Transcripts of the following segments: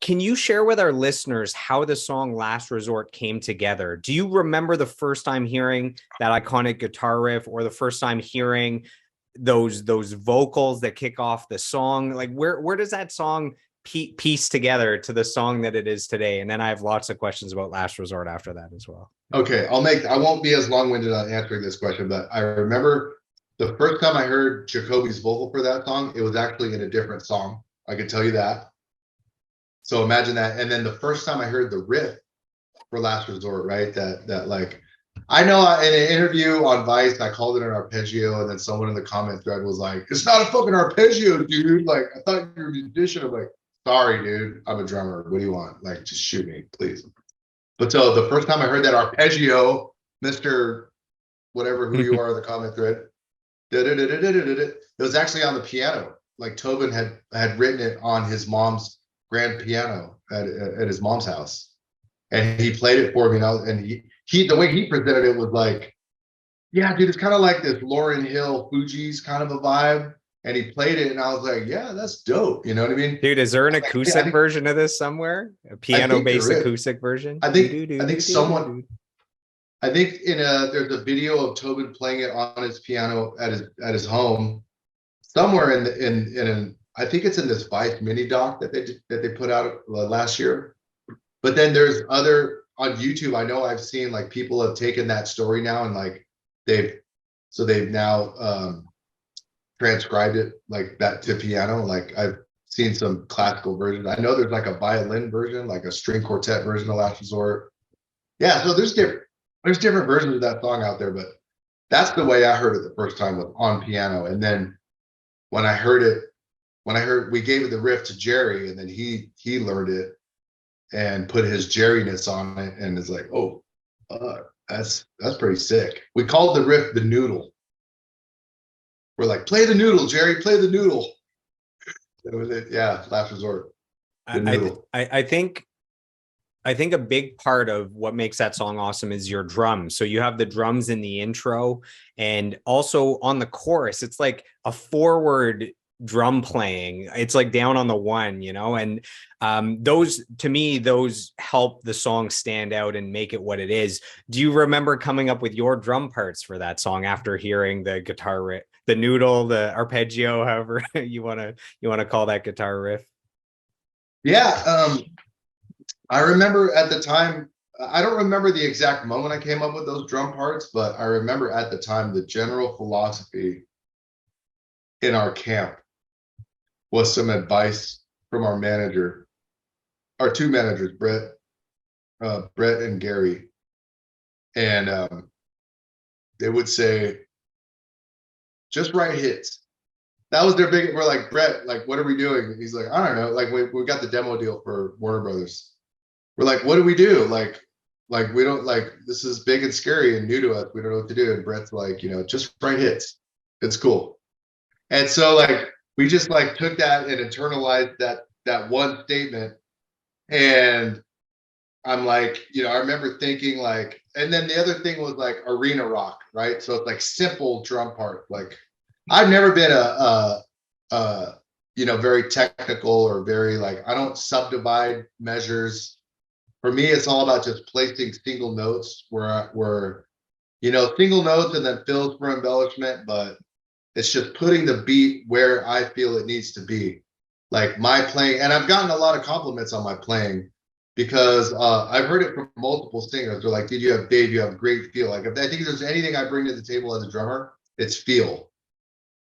Can you share with our listeners how the song Last Resort came together? Do you remember the first time hearing that iconic guitar riff, or the first time hearing those vocals that kick off the song? Like where does that song piece together to the song that it is today? And then I have lots of questions about Last Resort after that as well. Okay, I won't be as long-winded on answering this question, but I remember the first time I heard Jacoby's vocal for that song, it was actually in a different song. I can tell you that. So imagine that. And then the first time I heard the riff for Last Resort, right? That like, I know in an interview on Vice, I called it an arpeggio, and then someone in the comment thread was like, "It's not a fucking arpeggio, dude. Like, I thought you were a musician." I'm like, "Sorry, dude. I'm a drummer. What do you want? Like, just shoot me, please." But so the first time I heard that arpeggio, Mr. Whatever who you are in the comment thread, it was actually on the piano. Like Tobin had written it on his mom's grand piano at his mom's house, and he played it for me. And he the way he presented it was like, "Yeah, dude, it's kind of like this Lauryn Hill Fugees kind of a vibe." And he played it, and I was like, "Yeah, that's dope." You know what I mean? Dude, is there an acoustic version of this somewhere? A piano-based acoustic version? I think someone. I think there's a video of Tobin playing it on his piano at his home somewhere in I think it's in this Vice mini doc that they put out last year. But then there's other on YouTube. I know I've seen like people have taken that story now and like they've now transcribed it like that to piano. Like I've seen some classical versions. I know there's like a violin version, like a string quartet version of Last Resort. Yeah, so there's different versions of that song out there, but that's the way I heard it the first time, was on piano. And then when I heard we gave it the riff to Jerry, and then he learned it and put his Jerry-ness on it, and it's like, oh, that's pretty sick. We called the riff the noodle. We're like, play the noodle, Jerry, play the noodle. That was it. Yeah, Last Resort. I think a big part of what makes that song awesome is your drums. So you have the drums in the intro, and also on the chorus, it's like a forward drum playing. It's like down on the one, and those, to me, those help the song stand out and make it what it is. Do you remember coming up with your drum parts for that song after hearing the guitar riff, the noodle, the arpeggio, however you want to call that guitar riff? Yeah, I remember at the time, I don't remember the exact moment I came up with those drum parts, but I remember at the time the general philosophy in our camp was some advice from our manager, our two managers, Brett and Gary. And they would say, just write hits. That was their big, we're like, Brett, like, what are we doing? He's like, I don't know. Like, we got the demo deal for Warner Brothers. We're like, what do we do? Like we don't, like, this is big and scary and new to us. We don't know what to do. And Brett's like, just write hits. It's cool. And so like, we just like took that and internalized that one statement. And I'm like, I remember thinking like, and then the other thing was like arena rock, right? So it's like simple drum part. Like I've never been a very technical or very like, I don't subdivide measures. For me, it's all about just placing single notes where single notes and then fills for embellishment, but it's just putting the beat where I feel it needs to be. Like my playing, and I've gotten a lot of compliments on my playing because I've heard it from multiple singers. They're like, Dave, you have great feel. Like, if I think there's anything I bring to the table as a drummer, it's feel.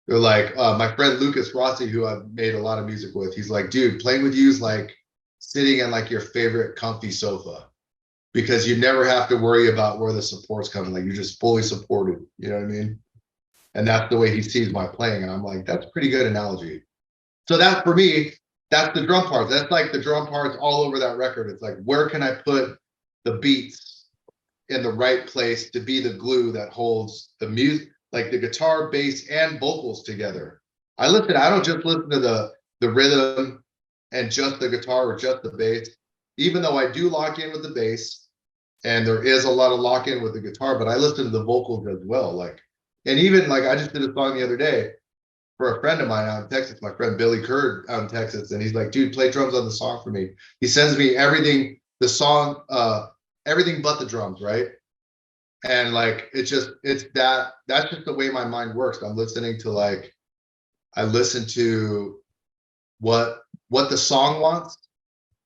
They're like, my friend Lucas Rossi, who I've made a lot of music with, he's like, dude, playing with you is like sitting in like your favorite comfy sofa, because you never have to worry about where the support's coming. Like, you're just fully supported. You know what I mean? And that's the way he sees my playing. And I'm like, that's a pretty good analogy. So that, for me, that's the drum parts. That's like the drum parts all over that record. It's like, where can I put the beats in the right place to be the glue that holds the music, like the guitar, bass, and vocals together. I don't just listen to the rhythm and just the guitar or just the bass, even though I do lock in with the bass and there is a lot of lock in with the guitar, but I listen to the vocals as well. Like, and even like, I just did a song the other day for a friend of mine out in Texas, my friend Billy Curd out in Texas, and he's like, dude, play drums on the song for me. He sends me everything, the song, everything but the drums, right? And like that's just the way my mind works. I'm listening to like I listen to what the song wants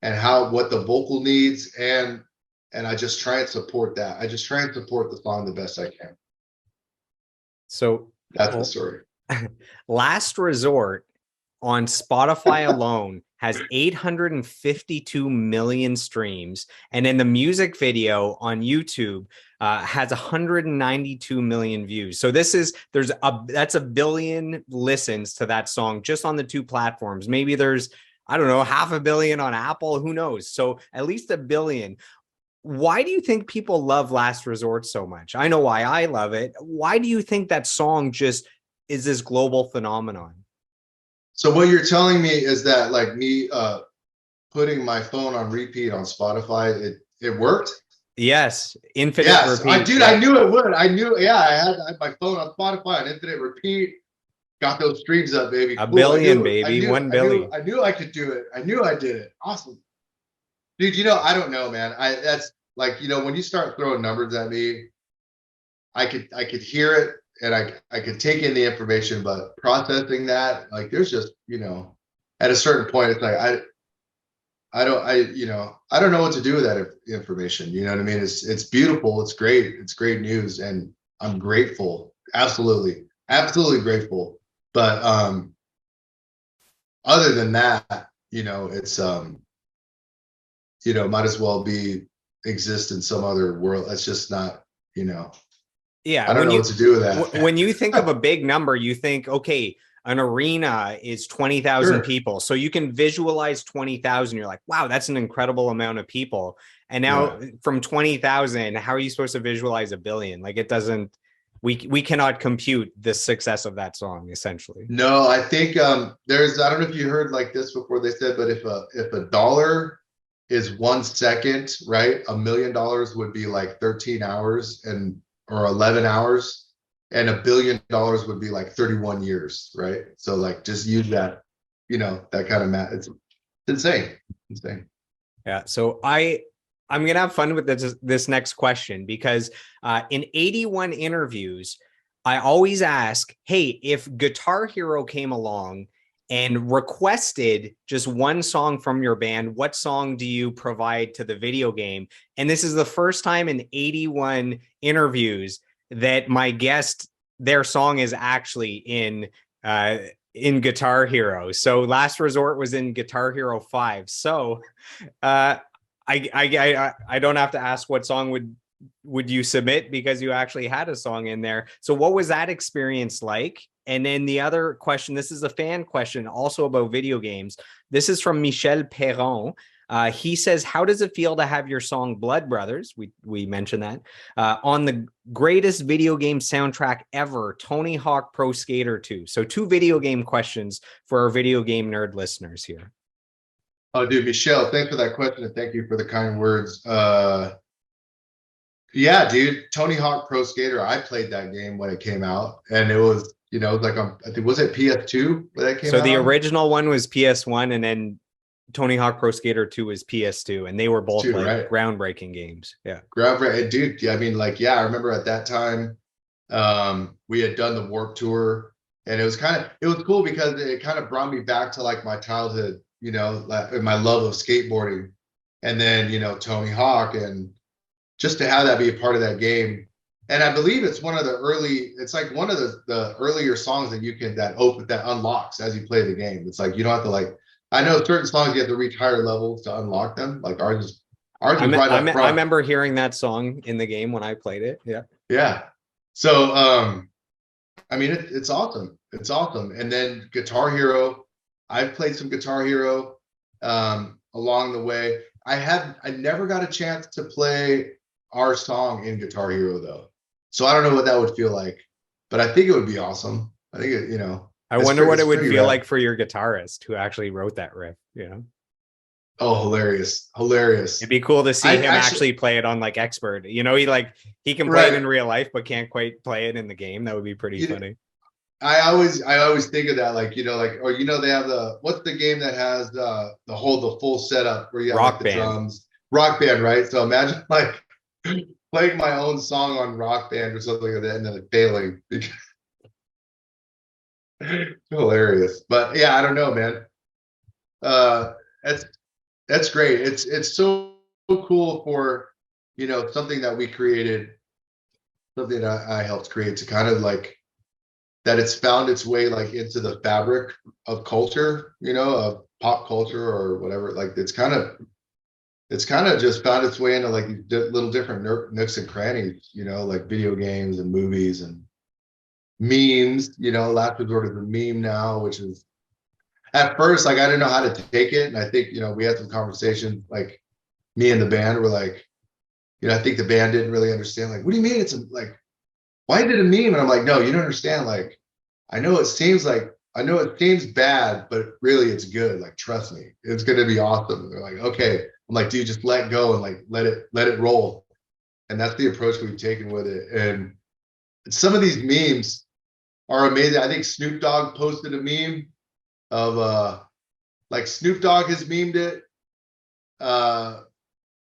and how what the vocal needs, and I just try and support that. I just try and support the song the best I can. So That's the story. Last Resort on Spotify alone has 852 million streams, and in the music video on YouTube has 192 million views. So that's a billion listens to that song just on the two platforms. Maybe there's, I don't know, 500 million on Apple, who knows? So at least a billion. Why do you think people love Last Resort so much? I know why I love it. Why do you think that song just is this global phenomenon? So what you're telling me is that like me putting my phone on repeat on Spotify, it worked? Yes, infinite yes, repeat. Dude, yeah. I knew it would. I knew, yeah, I had my phone on Spotify on infinite repeat. Got those streams up, baby. A billion, baby. 1 billion. I knew I could do it. I knew I did it. Awesome. Dude, you know, I don't know, man. That's like, you know, when you start throwing numbers at me, I could hear it and I could take in the information, but processing that, like there's just, you know, at a certain point, it's like I don't know what to do with that information. You know what I mean? It's beautiful. It's great. It's great news. And I'm grateful. Absolutely. Absolutely grateful. But other than that, you know, it's you know, might as well exist in some other world. That's just not, you know. Yeah, I don't know what to do with that. When you think of a big number, you think, okay, an arena is 20,000 Sure. people. So you can visualize 20,000. You're like, wow, that's an incredible amount of people. And now from 20,000, how are you supposed to visualize a billion? Like it doesn't, we cannot compute the success of that song, essentially. No, I think I don't know if you heard like this before they said, but if a dollar is 1 second, right? $1 million would be like 13 hours or 11 hours, and $1 billion would be like 31 years, right? So like just use that, you know, that kind of math. It's insane. Insane. Yeah. So I'm going to have fun with this next question because in 81 interviews, I always ask, hey, if Guitar Hero came along and requested just one song from your band, what song do you provide to the video game? And this is the first time in 81 interviews that my guest, their song is actually in Guitar Hero. So Last Resort was in Guitar Hero 5. So I don't have to ask what song would you submit because you actually had a song in there. So what was that experience like? And then the other question, this is a fan question also about video games. This is from Michel Perron. He says, how does it feel to have your song Blood Brothers, we mentioned that, on the greatest video game soundtrack ever, Tony Hawk Pro Skater 2? So 2 video game questions for our video game nerd listeners here. Oh, dude, Michelle, thanks for that question and thank you for the kind words. Yeah, dude, Tony Hawk Pro Skater, I played that game when it came out, and it was, you know, like I think, was it PS2 when that came out? So the original one was PS1, and then Tony Hawk Pro Skater 2 was PS2, and they were both groundbreaking games. Yeah, groundbreaking, dude. I mean, like, yeah, I remember at that time, we had done the Warped Tour, and it was cool because it kind of brought me back to like my childhood, you know, like my love of skateboarding, and then, you know, Tony Hawk, and just to have that be a part of that game. And I believe it's one of the earlier songs that unlocks as you play the game. It's like you don't have to like, I know certain songs you have to reach higher levels to unlock them. Like ours is right up front. I remember hearing that song in the game when I played it. Yeah. Yeah. So I mean it's awesome. It's awesome. And then Guitar Hero, I've played some Guitar Hero along the way. I never got a chance to play our song in Guitar Hero though. So I don't know what that would feel like, but I think it would be awesome. I think it, you know. I wonder what it would feel like for your guitarist who actually wrote that riff, you know? Oh, hilarious. Hilarious. It'd be cool to see him actually play it on like Expert. You know, he can play it in real life, but can't quite play it in the game. That would be pretty funny. I always think of that, like, like, or they have what's the game that has the full setup where you have like Rock the Band. drums, Rock Band, right? So imagine like playing my own song on Rock Band or something like that, and then like failing. Hilarious. But yeah, I don't know, man. Uh, that's that's great. It's so cool for something that we created, something that I helped create to kind of like that it's found its way like into the fabric of culture, of pop culture or whatever. Like it's kind of just found its way into like little different nooks and crannies, like video games and movies and memes. Last resort is a meme now, which is at first like I didn't know how to take it, and I think we had some conversations like me and the band were like, I think the band didn't really understand. Like, what do you mean it's like, why is it a meme? And I'm like, no, you don't understand. Like, I know it seems bad, but really it's good. Like, trust me, it's gonna be awesome. And they're like, okay. I'm like, dude, just let go and like let it roll. And that's the approach we've taken with it. And some of these memes are amazing. I think Snoop Dogg posted a meme of like Snoop Dogg has memed it.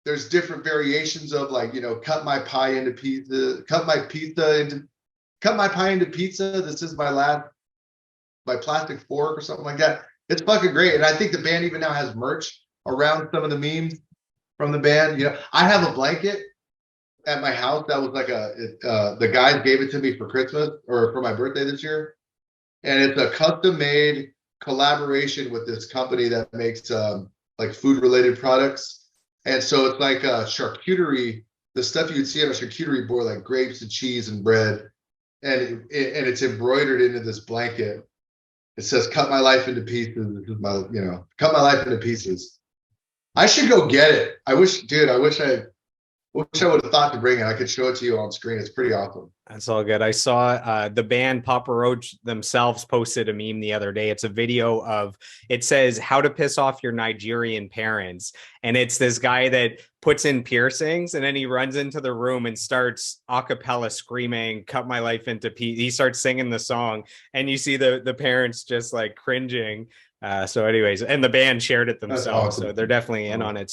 There's different variations of like, cut my pie into pizza, cut my pie into pizza. This is my plastic fork or something like that. It's fucking great. And I think the band even now has merch around some of the memes from the band. I have a blanket at my house that was like the guys gave it to me for Christmas or for my birthday this year. And it's a custom made collaboration with this company that makes like food related products. And so it's like charcuterie, the stuff you'd see on a charcuterie board, like grapes and cheese and bread. And it's embroidered into this blanket. It says, cut my life into pieces. This is cut my life into pieces. I should go get it. Dude, I wish I would have thought to bring it. I could show it to you on screen. It's pretty awesome. That's all good. I saw the band Papa Roach themselves posted a meme the other day. It's a video of, it says how to piss off your Nigerian parents. And it's this guy that puts in piercings and then he runs into the room and starts a cappella screaming, cut my life into pieces. He starts singing the song and you see the parents just like cringing. So anyways, and the band shared it That's themselves. So awesome. they're definitely in on it.